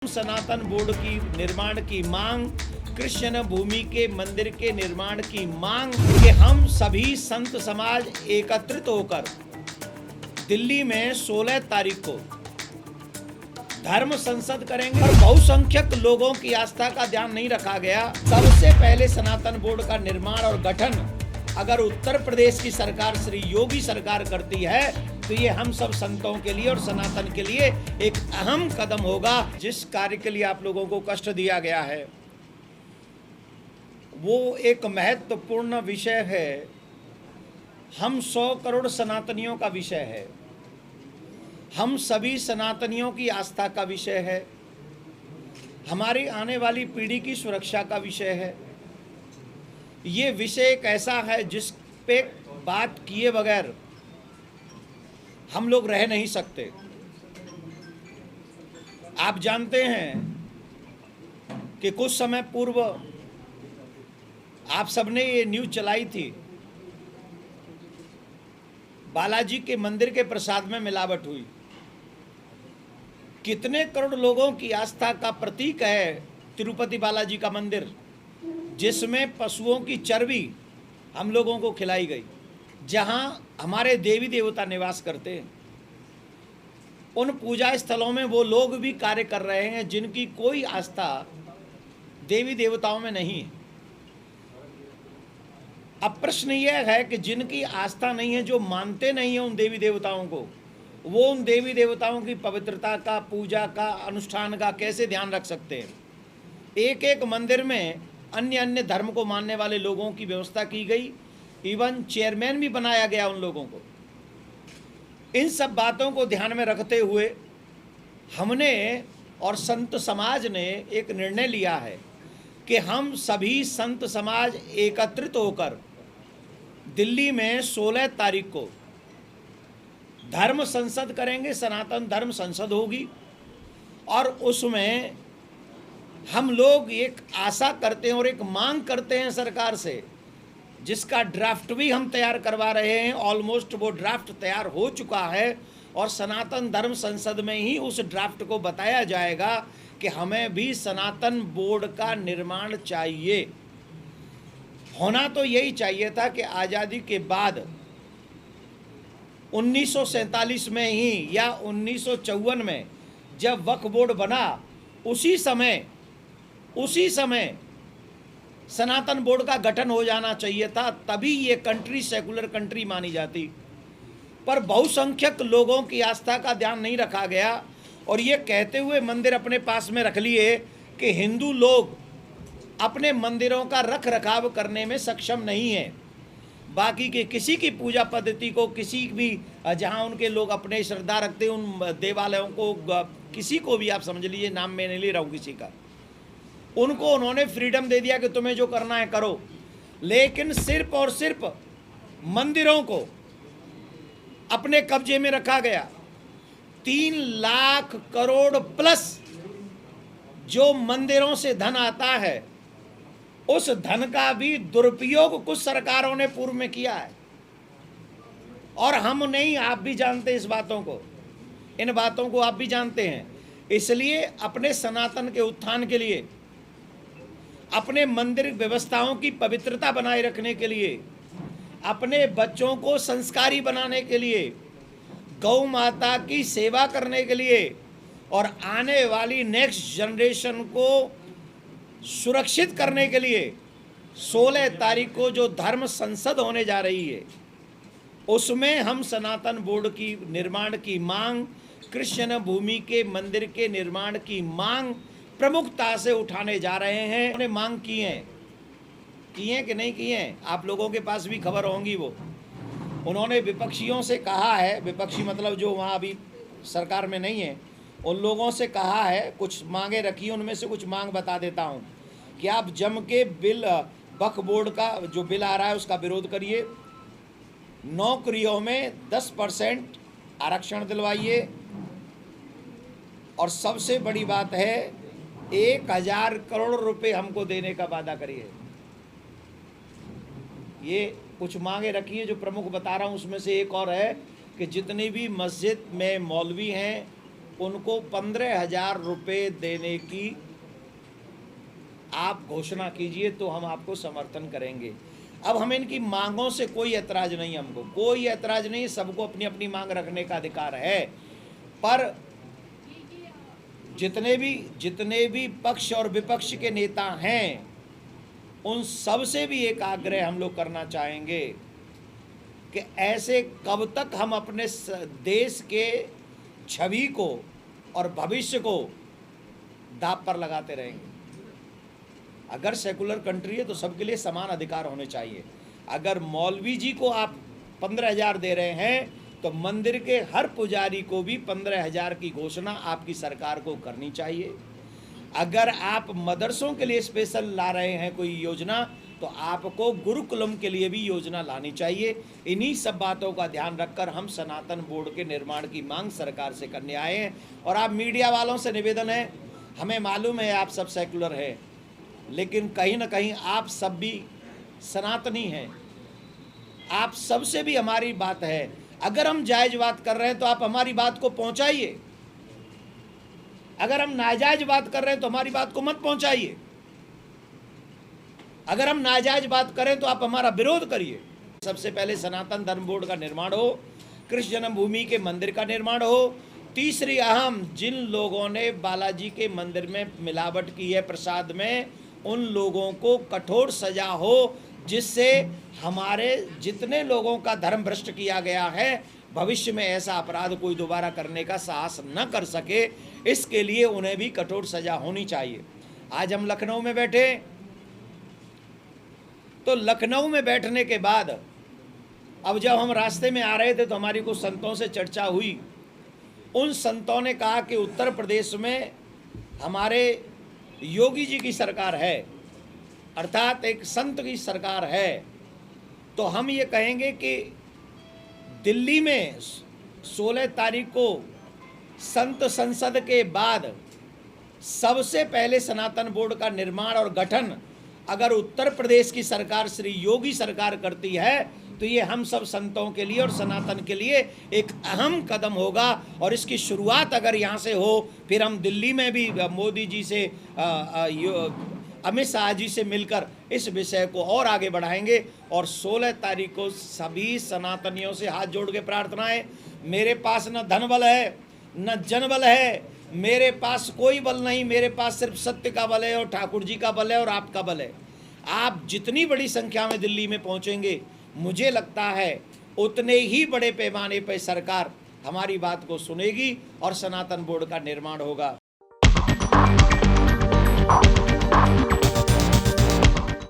सनातन board की निर्माण की मांग, कृष्ण भूमि के मंदिर के निर्माण की मांग कि हम सभी संत समाज एकत्रित होकर दिल्ली में 16 तारीख को धर्म संसद करेंगे। और बहुसंख्यक लोगों की आस्था का ध्यान नहीं रखा गया। सबसे पहले सनातन बोर्ड का निर्माण और गठन अगर उत्तर प्रदेश की सरकार श्री योगी सरकार करती है तो ये हम सब संतों के लिए और सनातन के लिए एक अहम कदम होगा। जिस कार्य के लिए आप लोगों को कष्ट दिया गया है वो एक महत्वपूर्ण विषय है। हम 100 करोड़ सनातनियों का विषय है, हम सभी सनातनियों की आस्था का विषय है, हमारी आने वाली पीढ़ी की सुरक्षा का विषय है। ये विषय एक ऐसा है जिस पे बात किए बगैर हम लोग रह नहीं सकते। आप जानते हैं कि कुछ समय पूर्व आप सबने ये न्यूज़ चलाई थी, बालाजी के मंदिर के प्रसाद में मिलावट हुई। कितने करोड़ लोगों की आस्था का प्रतीक है तिरुपति बालाजी का मंदिर, जिसमें पशुओं की चर्बी हम लोगों को खिलाई गई, जहां हमारे देवी देवता निवास करते हैं। उन पूजा स्थलों में वो लोग भी कार्य कर रहे हैं जिनकी कोई आस्था देवी देवताओं में नहीं है। अब प्रश्न यह है कि जिनकी आस्था नहीं है, जो मानते नहीं है उन देवी देवताओं को, वो उन देवी देवताओं की पवित्रता का, पूजा का, अनुष्ठान का कैसे ध्यान रख सकते हैं। एक एक मंदिर में अन्य अन्य धर्म को मानने वाले लोगों की व्यवस्था की गई, इवन चेयरमैन भी बनाया गया उन लोगों को। इन सब बातों को ध्यान में रखते हुए हमने और संत समाज ने एक निर्णय लिया है कि हम सभी संत समाज एकत्रित होकर दिल्ली में 16 तारीख को धर्म संसद करेंगे। सनातन धर्म संसद होगी और उसमें हम लोग एक आशा करते हैं और एक मांग करते हैं सरकार से, जिसका ड्राफ्ट भी हम तैयार करवा रहे हैं। ऑलमोस्ट वो ड्राफ्ट तैयार हो चुका है और सनातन धर्म संसद में ही उस ड्राफ्ट को बताया जाएगा कि हमें भी सनातन बोर्ड का निर्माण चाहिए। होना तो यही चाहिए था कि आज़ादी के बाद 1947 में ही या 1954 में जब वक्फ बोर्ड बना, उसी समय सनातन बोर्ड का गठन हो जाना चाहिए था, तभी ये कंट्री सेकुलर कंट्री मानी जाती। पर बहुसंख्यक लोगों की आस्था का ध्यान नहीं रखा गया और ये कहते हुए मंदिर अपने पास में रख लिए कि हिंदू लोग अपने मंदिरों का रख रखाव करने में सक्षम नहीं है। बाकी के किसी की पूजा पद्धति को, किसी भी जहां उनके लोग अपने श्रद्धा रखते हैं उन देवालयों को, किसी को भी आप समझ लीजिए, नाम मैं नहीं ले रहा हूँ किसी का, उनको उन्होंने फ्रीडम दे दिया कि तुम्हें जो करना है करो। लेकिन सिर्फ और सिर्फ मंदिरों को अपने कब्जे में रखा गया। 3 लाख करोड़ प्लस जो मंदिरों से धन आता है, उस धन का भी दुरुपयोग कुछ सरकारों ने पूर्व में किया है। और हम नहीं, आप भी जानते हैं इस बातों को, इन बातों को आप भी जानते हैं। इसलिए अपने सनातन के उत्थान के लिए, अपने मंदिर व्यवस्थाओं की पवित्रता बनाए रखने के लिए, अपने बच्चों को संस्कारी बनाने के लिए, गौ माता की सेवा करने के लिए और आने वाली नेक्स्ट जनरेशन को सुरक्षित करने के लिए 16 तारीख को जो धर्म संसद होने जा रही है, उसमें हम सनातन बोर्ड की निर्माण की मांग, कृष्ण भूमि के मंदिर के निर्माण की मांग प्रमुखता से उठाने जा रहे हैं। उन्होंने मांग की है कि नहीं की है, आप लोगों के पास भी खबर होंगी। वो उन्होंने विपक्षियों से कहा है, विपक्षी मतलब जो वहाँ अभी सरकार में नहीं है, उन लोगों से कहा है, कुछ मांगे रखी है। उनमें से कुछ मांग बता देता हूँ कि आप जम के बिल, वक्फ बोर्ड का जो बिल आ रहा है उसका विरोध करिए, नौकरियों में 10% आरक्षण दिलवाइए और सबसे बड़ी बात है 1000 करोड़ रुपए हमको देने का वादा करिए। ये कुछ मांगे रखी है जो प्रमुख बता रहा हूँ। उसमें से एक और है कि जितनी भी मस्जिद में मौलवी हैं, उनको 15,000 रुपये देने की आप घोषणा कीजिए तो हम आपको समर्थन करेंगे। अब हमें इनकी मांगों से कोई ऐतराज़ नहीं, हमको कोई ऐतराज़ नहीं, सबको अपनी अपनी मांग रखने का अधिकार है। पर जितने भी पक्ष और विपक्ष के नेता हैं, उन सब से भी एक आग्रह हम लोग करना चाहेंगे कि ऐसे कब तक हम अपने देश के छवि को और भविष्य को दांव पर लगाते रहेंगे। अगर सेकुलर कंट्री है तो सबके लिए समान अधिकार होने चाहिए। अगर मौलवी जी को आप 15,000 दे रहे हैं तो मंदिर के हर पुजारी को भी 15,000 की घोषणा आपकी सरकार को करनी चाहिए। अगर आप मदरसों के लिए स्पेशल ला रहे हैं कोई योजना, तो आपको गुरुकुलम के लिए भी योजना लानी चाहिए। इन्हीं सब बातों का ध्यान रखकर हम सनातन बोर्ड के निर्माण की मांग सरकार से करने आए हैं। और आप मीडिया वालों से निवेदन है, हमें मालूम है आप सब सेकुलर हैं, लेकिन कहीं ना कहीं आप सब भी सनातनी हैं। आप सबसे भी हमारी बात है, अगर हम जायज़ बात कर रहे हैं तो आप हमारी बात को पहुंचाइए। अगर हम नाजायज बात कर रहे हैं तो हमारी बात को मत पहुंचाइए। अगर हम नाजायज बात करें तो आप हमारा विरोध करिए। सबसे पहले सनातन धर्म बोर्ड का निर्माण हो, कृष्ण जन्मभूमि के मंदिर का निर्माण हो। तीसरी अहम, जिन लोगों ने बालाजी के मंदिर में मिलावट की है प्रसाद में, उन लोगों को कठोर सजा हो, जिससे हमारे जितने लोगों का धर्म भ्रष्ट किया गया है, भविष्य में ऐसा अपराध कोई दोबारा करने का साहस न कर सके, इसके लिए उन्हें भी कठोर सजा होनी चाहिए। आज हम लखनऊ में बैठे, तो लखनऊ में बैठने के बाद अब जब हम रास्ते में आ रहे थे तो हमारी कुछ संतों से चर्चा हुई। उन संतों ने कहा कि उत्तर प्रदेश में हमारे योगी जी की सरकार है, अर्थात एक संत की सरकार है, तो हम ये कहेंगे कि दिल्ली में 16 तारीख को संत संसद के बाद सबसे पहले सनातन बोर्ड का निर्माण और गठन अगर उत्तर प्रदेश की सरकार श्री योगी सरकार करती है, तो ये हम सब संतों के लिए और सनातन के लिए एक अहम कदम होगा। और इसकी शुरुआत अगर यहाँ से हो, फिर हम दिल्ली में भी मोदी जी से अमित शाह जी से मिलकर इस विषय को और आगे बढ़ाएंगे। और 16 तारीख को सभी सनातनियों से हाथ जोड़ के प्रार्थना है, मेरे पास न धन बल है न जन बल है, मेरे पास कोई बल नहीं, मेरे पास सिर्फ सत्य का बल है और ठाकुर जी का बल है और आपका बल है। आप जितनी बड़ी संख्या में दिल्ली में पहुंचेंगे, मुझे लगता है उतने ही बड़े पैमाने पर सरकार हमारी बात को सुनेगी और सनातन बोर्ड का निर्माण होगा।